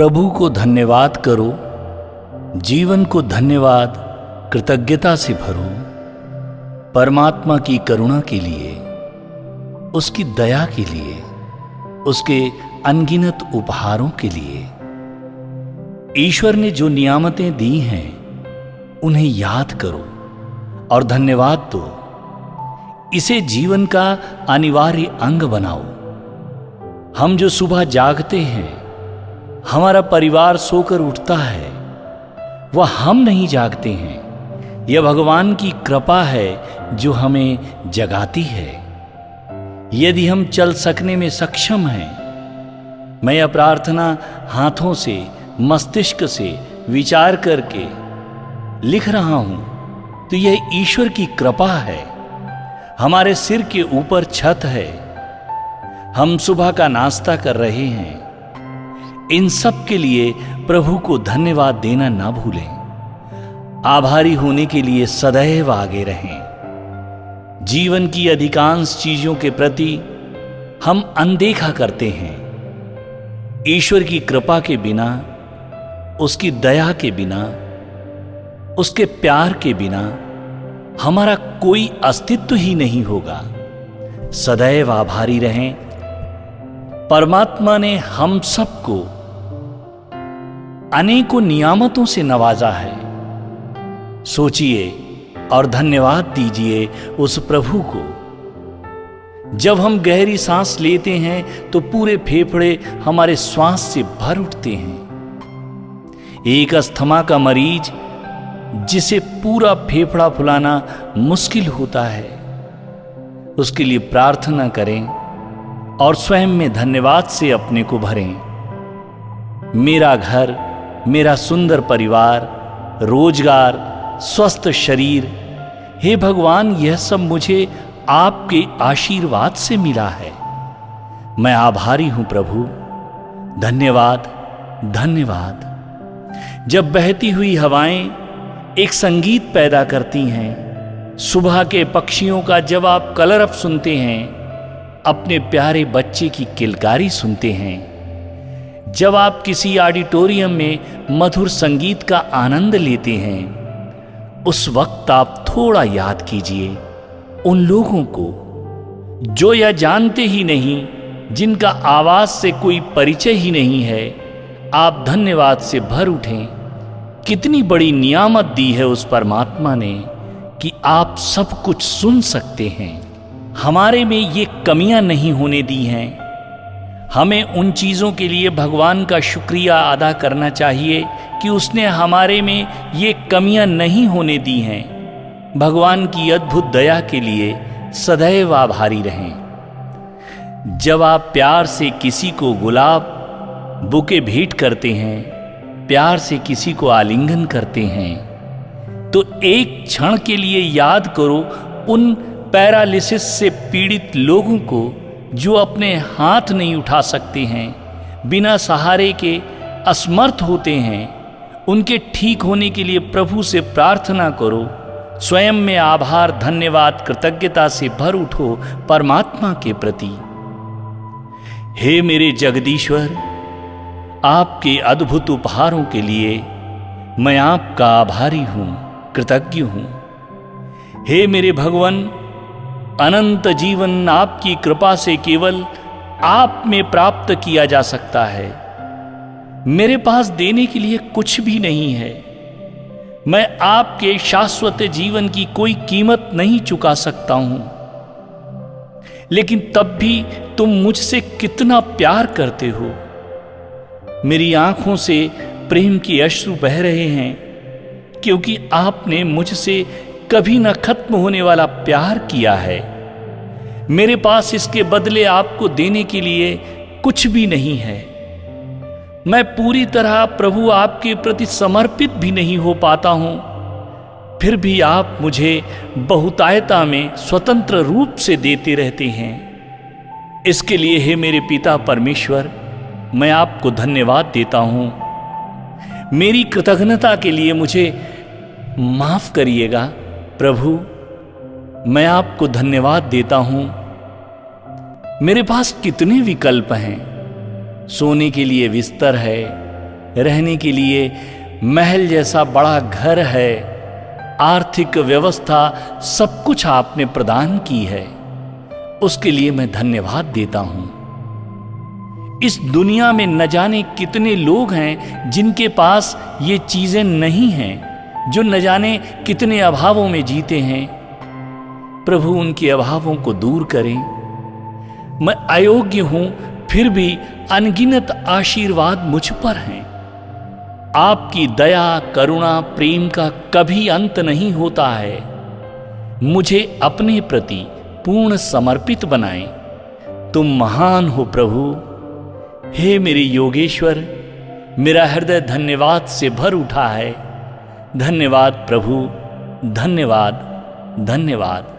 प्रभु को धन्यवाद करो, जीवन को धन्यवाद कृतज्ञता से भरो, परमात्मा की करुणा के लिए, उसकी दया के लिए, उसके अनगिनत उपहारों के लिए। ईश्वर ने जो नियामतें दी हैं उन्हें याद करो और धन्यवाद दो। इसे जीवन का अनिवार्य अंग बनाओ। हम जो सुबह जागते हैं, हमारा परिवार सोकर उठता है, वह हम नहीं जागते हैं। यह भगवान की कृपा है जो हमें जगाती है। यदि हम चल सकने में सक्षम हैं, मैं यह प्रार्थना हाथों से, मस्तिष्क से विचार करके लिख रहा हूं, तो यह ईश्वर की कृपा है। हमारे सिर के ऊपर छत है, हम सुबह का नाश्ता कर रहे हैं। इन सब के लिए प्रभु को धन्यवाद देना ना भूलें। आभारी होने के लिए सदैव आगे रहें। जीवन की अधिकांश चीजों के प्रति हम अनदेखा करते हैं। ईश्वर की कृपा के बिना, उसकी दया के बिना, उसके प्यार के बिना हमारा कोई अस्तित्व ही नहीं होगा। सदैव आभारी रहें। परमात्मा ने हम सबको अनेकों नियामतों से नवाजा है। सोचिए और धन्यवाद दीजिए उस प्रभु को। जब हम गहरी सांस लेते हैं तो पूरे फेफड़े हमारे श्वास से भर उठते हैं। एक अस्थमा का मरीज जिसे पूरा फेफड़ा फुलाना मुश्किल होता है, उसके लिए प्रार्थना करें और स्वयं में धन्यवाद से अपने को भरें। मेरा घर, मेरा सुंदर परिवार, रोजगार, स्वस्थ शरीर, हे भगवान, यह सब मुझे आपके आशीर्वाद से मिला है। मैं आभारी हूं प्रभु। धन्यवाद, धन्यवाद। जब बहती हुई हवाएं एक संगीत पैदा करती हैं, सुबह के पक्षियों का जब आप कलरव सुनते हैं, अपने प्यारे बच्चे की किलकारी सुनते हैं, जब आप किसी ऑडिटोरियम में मधुर संगीत का आनंद लेते हैं, उस वक्त आप थोड़ा याद कीजिए उन लोगों को जो यह जानते ही नहीं, जिनका आवाज से कोई परिचय ही नहीं है। आप धन्यवाद से भर उठें। कितनी बड़ी नियामत दी है उस परमात्मा ने कि आप सब कुछ सुन सकते हैं। हमारे में ये कमियां नहीं होने दी हैं। हमें उन चीज़ों के लिए भगवान का शुक्रिया अदा करना चाहिए कि उसने हमारे में ये कमियां नहीं होने दी हैं। भगवान की अद्भुत दया के लिए सदैव आभारी रहें। जब आप प्यार से किसी को गुलाब बुके भेंट करते हैं, प्यार से किसी को आलिंगन करते हैं, तो एक क्षण के लिए याद करो उन पैरालिसिस से पीड़ित लोगों को जो अपने हाथ नहीं उठा सकते हैं, बिना सहारे के असमर्थ होते हैं। उनके ठीक होने के लिए प्रभु से प्रार्थना करो। स्वयं में आभार, धन्यवाद, कृतज्ञता से भर उठो परमात्मा के प्रति। हे मेरे जगदीश्वर, आपके अद्भुत उपहारों के लिए मैं आपका आभारी हूं, कृतज्ञ हूं। हे मेरे भगवान, अनंत जीवन आपकी कृपा से केवल आप में प्राप्त किया जा सकता है। मेरे पास देने के लिए कुछ भी नहीं है। मैं आपके शाश्वत जीवन की कोई कीमत नहीं चुका सकता हूं, लेकिन तब भी तुम मुझसे कितना प्यार करते हो। मेरी आंखों से प्रेम के अश्रु बह रहे हैं, क्योंकि आपने मुझसे कभी न खत्म होने वाला प्यार किया है। मेरे पास इसके बदले आपको देने के लिए कुछ भी नहीं है। मैं पूरी तरह प्रभु आपके प्रति समर्पित भी नहीं हो पाता हूं, फिर भी आप मुझे बहुतायता में स्वतंत्र रूप से देते रहते हैं। इसके लिए हे मेरे पिता परमेश्वर, मैं आपको धन्यवाद देता हूं। मेरी कृतज्ञता के लिए मुझे माफ करिएगा प्रभु। मैं आपको धन्यवाद देता हूं। मेरे पास कितने विकल्प हैं। सोने के लिए बिस्तर है, रहने के लिए महल जैसा बड़ा घर है, आर्थिक व्यवस्था, सब कुछ आपने प्रदान की है। उसके लिए मैं धन्यवाद देता हूं। इस दुनिया में न जाने कितने लोग हैं जिनके पास ये चीजें नहीं हैं, जो न जाने कितने अभावों में जीते हैं। प्रभु उनके अभावों को दूर करें। मैं अयोग्य हूं, फिर भी अनगिनत आशीर्वाद मुझ पर हैं। आपकी दया, करुणा, प्रेम का कभी अंत नहीं होता है। मुझे अपने प्रति पूर्ण समर्पित बनाएं। तुम महान हो प्रभु। हे मेरे योगेश्वर, मेरा हृदय धन्यवाद से भर उठा है। धन्यवाद प्रभु, धन्यवाद, धन्यवाद।